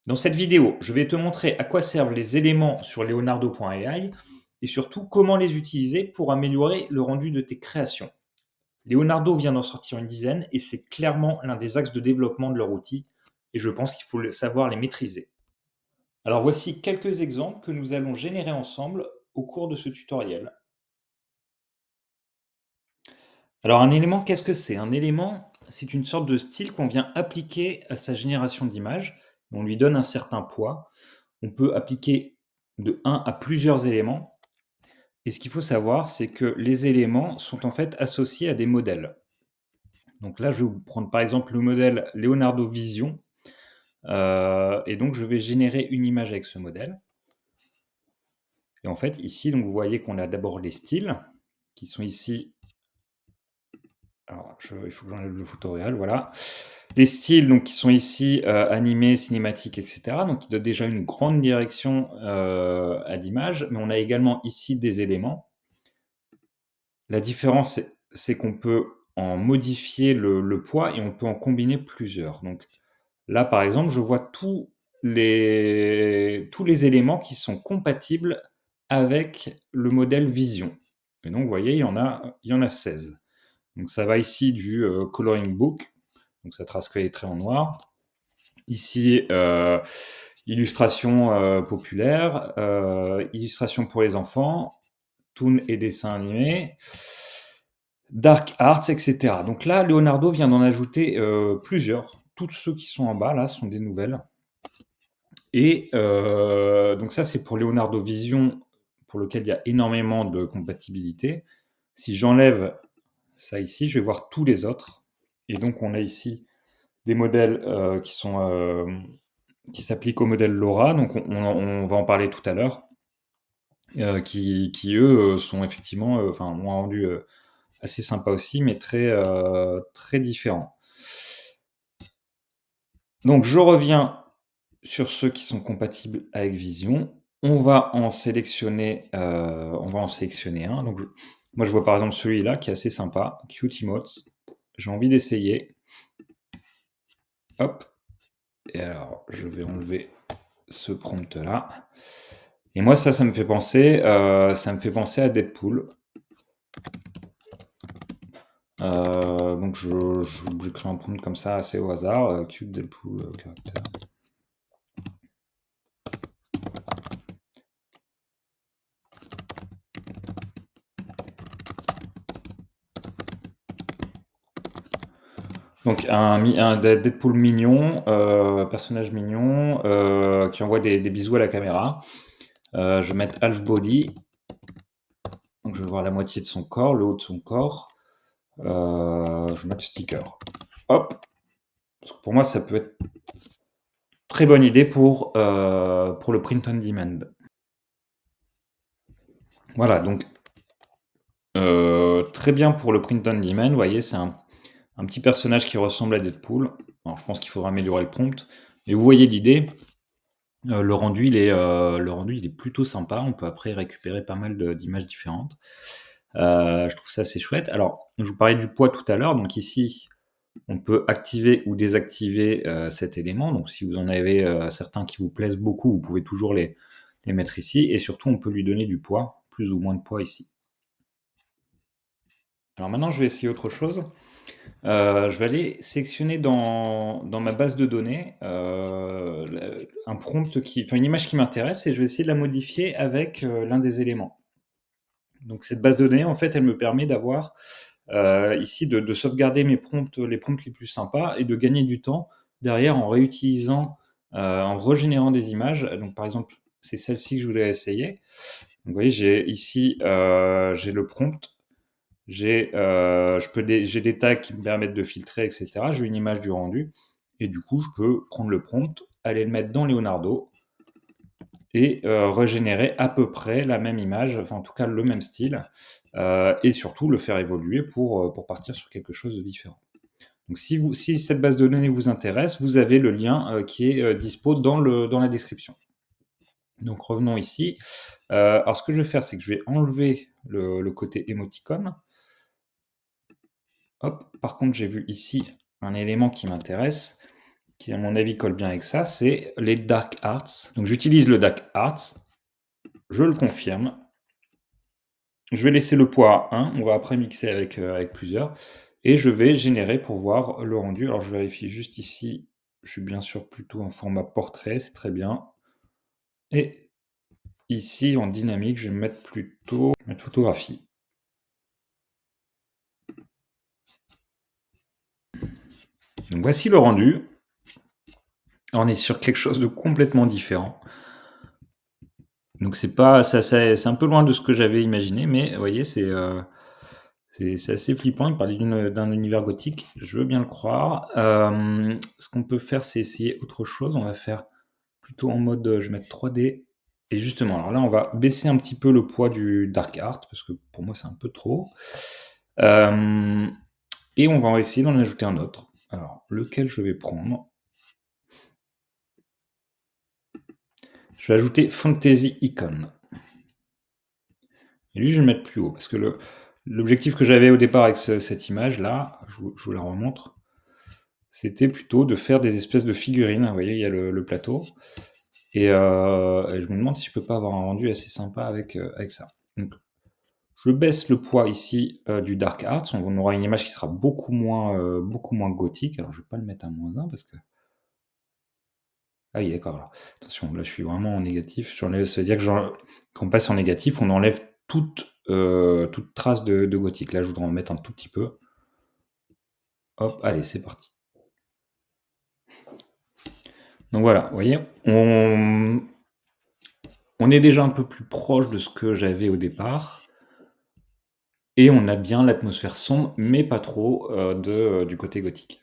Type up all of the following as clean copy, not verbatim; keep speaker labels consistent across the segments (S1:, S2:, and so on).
S1: Dans cette vidéo, je vais te montrer à quoi servent les éléments sur Leonardo.ai et surtout comment les utiliser pour améliorer le rendu de tes créations. Leonardo vient d'en sortir une dizaine et c'est clairement l'un des axes de développement de leur outil et je pense qu'il faut savoir les maîtriser. Alors voici quelques exemples que nous allons générer ensemble au cours de ce tutoriel. Alors un élément, qu'est-ce que c'est? Un élément, c'est une sorte de style qu'on vient appliquer à sa génération d'images. On lui donne un certain poids. On peut appliquer de un à plusieurs éléments. Et ce qu'il faut savoir, c'est que les éléments sont en fait associés à des modèles. Donc là, je vais vous prendre par exemple le modèle Leonardo Vision. Et donc, je vais générer une image avec ce modèle. Et en fait, ici, donc, vous voyez qu'on a d'abord les styles qui sont ici. Alors, il faut que j'enlève le photoréal, voilà. Les styles donc, qui sont ici animés, cinématiques, etc. Donc, qui donnent déjà une grande direction à l'image. Mais on a également ici des éléments. La différence, c'est qu'on peut en modifier le poids et on peut en combiner plusieurs. Donc là, par exemple, je vois tous les éléments qui sont compatibles avec le modèle Vision. Et donc, vous voyez, il y en a 16. Donc ça va ici du coloring book, donc ça trace que les traits en noir. Ici, illustration populaire, illustration pour les enfants, toon et dessins animés, dark arts, etc. Donc là, Leonardo vient d'en ajouter plusieurs. Tous ceux qui sont en bas, là, sont des nouvelles. Et donc ça, c'est pour Leonardo Vision, pour lequel il y a énormément de compatibilité. Si j'enlève ça ici, je vais voir tous les autres. Et donc, on a ici des modèles qui s'appliquent au modèle LoRa. Donc, on va en parler tout à l'heure. Qui eux, sont effectivement, ont un rendu assez sympa aussi, mais très différent. Donc, je reviens sur ceux qui sont compatibles avec Vision. On va en sélectionner un. Donc, moi, je vois par exemple celui-là qui est assez sympa, Cute Emotes. J'ai envie d'essayer. Hop. Et alors, je vais enlever ce prompt-là. Et moi, ça me fait penser à Deadpool. Donc, je crée un prompt comme ça, assez au hasard. Cute Deadpool caractère. Donc, un Deadpool mignon, personnage mignon, qui envoie des bisous à la caméra. Je vais mettre half body. Donc, je vais voir la moitié de son corps, le haut de son corps. Je vais mettre sticker. Hop. Parce que pour moi, ça peut être très bonne idée pour le print on demand. Voilà, donc très bien pour le print on demand. Vous voyez, c'est un petit personnage qui ressemble à Deadpool. Alors, je pense qu'il faudra améliorer le prompt. Et vous voyez l'idée. Le rendu, il est plutôt sympa. On peut après récupérer pas mal d'images différentes. Je trouve ça assez chouette. Alors, je vous parlais du poids tout à l'heure. Donc ici, on peut activer ou désactiver cet élément. Donc si vous en avez certains qui vous plaisent beaucoup, vous pouvez toujours les mettre ici. Et surtout, on peut lui donner du poids, plus ou moins de poids ici. Alors maintenant, je vais essayer autre chose. Je vais aller sélectionner dans ma base de données un prompt une image qui m'intéresse et je vais essayer de la modifier avec l'un des éléments. Donc cette base de données, en fait, elle me permet d'avoir ici de sauvegarder les prompts les plus sympas et de gagner du temps derrière en réutilisant, en régénérant des images. Donc par exemple, c'est celle-ci que je voudrais essayer. Donc vous voyez, j'ai ici j'ai le prompt. J'ai des tags qui me permettent de filtrer, etc. J'ai une image du rendu. Et du coup, je peux prendre le prompt, aller le mettre dans Leonardo et régénérer à peu près la même image, enfin en tout cas le même style, et surtout le faire évoluer pour partir sur quelque chose de différent. Donc si cette base de données vous intéresse, vous avez le lien qui est dispo dans la description. Donc revenons ici. Alors ce que je vais faire, c'est que je vais enlever le côté émoticône. Hop. Par contre, j'ai vu ici un élément qui m'intéresse. qui à mon avis colle bien avec ça, c'est les Dark Arts. Donc j'utilise le Dark Arts, je le confirme. Je vais laisser le poids à 1, on va après mixer avec plusieurs et je vais générer pour voir le rendu. Alors je vérifie juste ici, je suis bien sûr plutôt en format portrait, c'est très bien et ici en dynamique, je vais mettre plutôt mettre photographie. Donc voici le rendu. On est sur quelque chose de complètement différent. Donc c'est un peu loin de ce que j'avais imaginé, mais vous voyez, c'est assez flippant. Il parlait d'un univers gothique, je veux bien le croire. Ce qu'on peut faire, c'est essayer autre chose. On va faire plutôt en mode, je vais mettre 3D. Et justement, alors là, on va baisser un petit peu le poids du Dark Art, parce que pour moi, c'est un peu trop. Et on va essayer d'en ajouter un autre. Alors, lequel je vais prendre? Je vais ajouter Fantasy Icon. Et lui, je vais le mettre plus haut, parce que l'objectif que j'avais au départ avec cette image-là, je vous la remontre, c'était plutôt de faire des espèces de figurines. Vous voyez, il y a le plateau. Et je me demande si je peux pas avoir un rendu assez sympa avec ça. Donc, je baisse le poids ici du Dark Arts. On aura une image qui sera beaucoup moins gothique. Alors, je vais pas le mettre à -1 parce que... Ah oui, d'accord. Alors, attention, là, je suis vraiment en négatif. Ça veut dire que quand on passe en négatif, on enlève toute trace de gothique. Là, je voudrais en mettre un tout petit peu. Hop, allez, c'est parti. Donc voilà, vous voyez, on est déjà un peu plus proche de ce que j'avais au départ. Et on a bien l'atmosphère sombre, mais pas trop du côté gothique.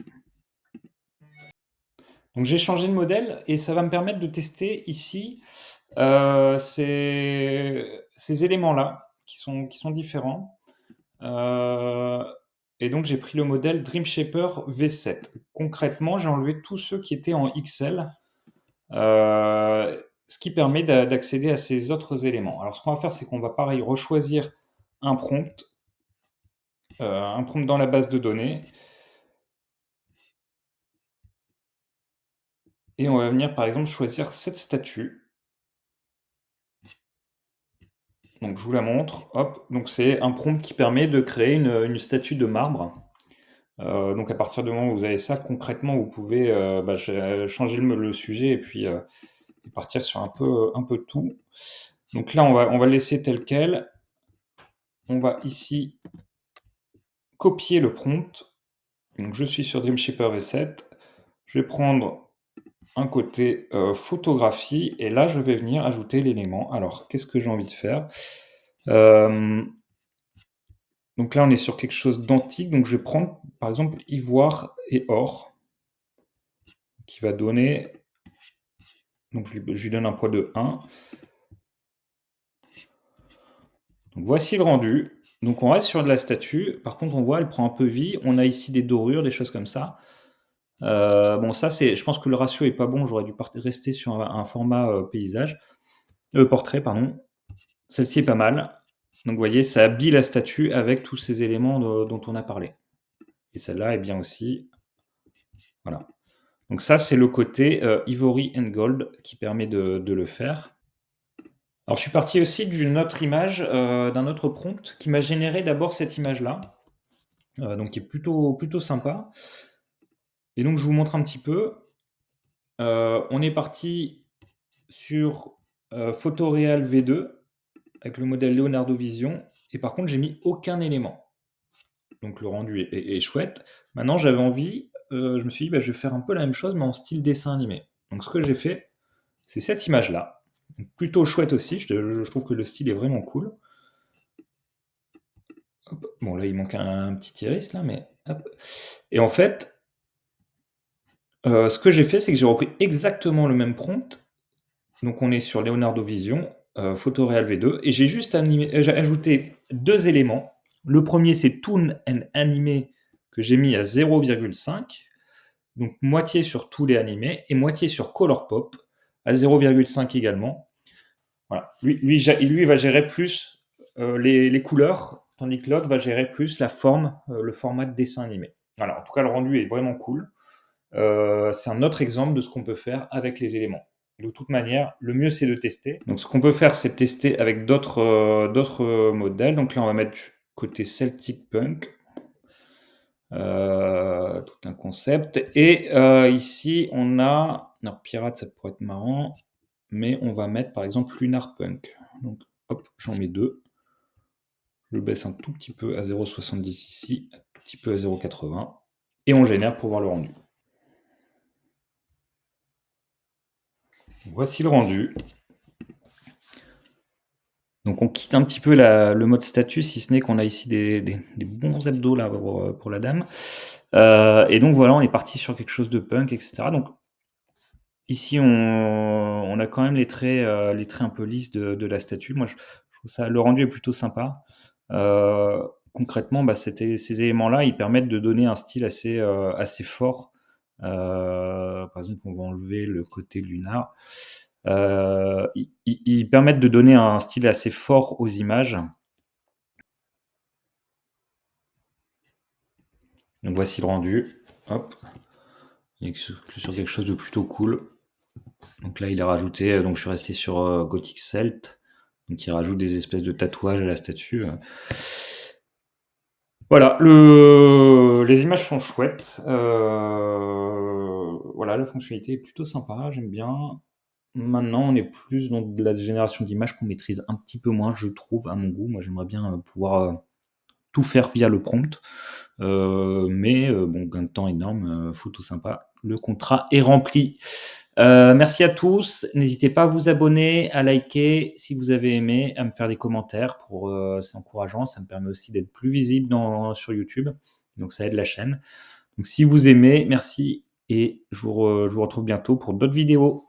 S1: Donc j'ai changé de modèle et ça va me permettre de tester ici ces éléments-là qui sont différents. Et donc j'ai pris le modèle Dream Shaper V7. Concrètement, j'ai enlevé tous ceux qui étaient en XL, ce qui permet d'accéder à ces autres éléments. Alors ce qu'on va faire, c'est qu'on va pareil rechoisir un prompt dans la base de données. Et on va venir par exemple choisir cette statue. Donc je vous la montre. Hop, donc c'est un prompt qui permet de créer une statue de marbre. Donc à partir du moment où vous avez ça, concrètement, vous pouvez changer le sujet et puis partir sur un peu tout. Donc là, on va le laisser tel quel. On va ici copier le prompt. Donc je suis sur Dream Shaper V7. Je vais prendre un côté photographie et là je vais venir ajouter l'élément. Alors qu'est-ce que j'ai envie de faire? Donc là on est sur quelque chose d'antique, donc je vais prendre par exemple ivoire et or qui va donner, donc je lui donne un poids de 1. Donc voici le rendu. Donc on reste sur de la statue, par contre on voit elle prend un peu vie, on a ici des dorures, des choses comme ça. Bon ça je pense que le ratio est pas bon, j'aurais dû rester sur un format portrait pardon. Celle-ci est pas mal. Donc vous voyez, ça habille la statue avec tous ces éléments dont on a parlé. Et celle-là est bien aussi. Voilà. Donc ça, c'est le côté Ivory and Gold qui permet de le faire. Alors je suis parti aussi d'une autre image, d'un autre prompt qui m'a généré d'abord cette image-là, donc qui est plutôt sympa. Et donc je vous montre un petit peu. On est parti sur Photoreal V2 avec le modèle Leonardo Vision. Et par contre, j'ai mis aucun élément. Donc le rendu est chouette. Maintenant, j'avais envie, je me suis dit, je vais faire un peu la même chose, mais en style dessin animé. Donc ce que j'ai fait, c'est cette image-là. Plutôt chouette aussi, je trouve que le style est vraiment cool. Hop. Bon, là, il manque un petit iris, là, mais hop. Et en fait, ce que j'ai fait, c'est que j'ai repris exactement le même prompt. Donc on est sur Leonardo Vision, Photoreal V2, et j'ai juste j'ai ajouté 2 éléments. Le premier, c'est Toon and Animé, que j'ai mis à 0,5. Donc moitié sur tous les animés et moitié sur Colourpop à 0,5 également. Voilà. Lui va gérer plus les couleurs, tandis que l'autre va gérer plus la forme, le format de dessin animé. Voilà. En tout cas, le rendu est vraiment cool. C'est un autre exemple de ce qu'on peut faire avec les éléments. De toute manière, le mieux, c'est de tester. Donc ce qu'on peut faire, c'est tester avec d'autres modèles. Donc là, on va mettre côté Celtic Punk. Tout un concept. Et ici, on a... Alors, pirate, ça pourrait être marrant. Mais on va mettre, par exemple, Lunar Punk. Donc, hop, j'en mets deux. Je baisse un tout petit peu à 0,70 ici, un tout petit peu à 0,80. Et on génère pour voir le rendu. Voici le rendu. Donc on quitte un petit peu le mode statut, si ce n'est qu'on a ici des bons abdos là pour la dame. Et donc voilà, on est parti sur quelque chose de punk, etc. Donc ici on a quand même les traits un peu lisses de la statue. Moi je trouve ça, le rendu est plutôt sympa. Concrètement, ces éléments-là, ils permettent de donner un style assez fort. Par exemple, on va enlever le côté lunar. Ils permettent de donner un style assez fort aux images. Donc voici le rendu. Hop. Il est sur quelque chose de plutôt cool. Donc là, il a rajouté. Donc je suis resté sur Gothic Celt. Donc il rajoute des espèces de tatouages à la statue. Voilà, les images sont chouettes. Voilà, la fonctionnalité est plutôt sympa, j'aime bien. Maintenant, on est plus dans de la génération d'images qu'on maîtrise un petit peu moins, je trouve, à mon goût. Moi, j'aimerais bien pouvoir tout faire via le prompt. Mais bon, gain de temps énorme, photo sympa. Le contrat est rempli. Merci à tous. N'hésitez pas à vous abonner, à liker si vous avez aimé, à me faire des commentaires. C'est encourageant. Ça me permet aussi d'être plus visible sur YouTube. Donc ça aide la chaîne. Donc si vous aimez, merci et je vous retrouve bientôt pour d'autres vidéos.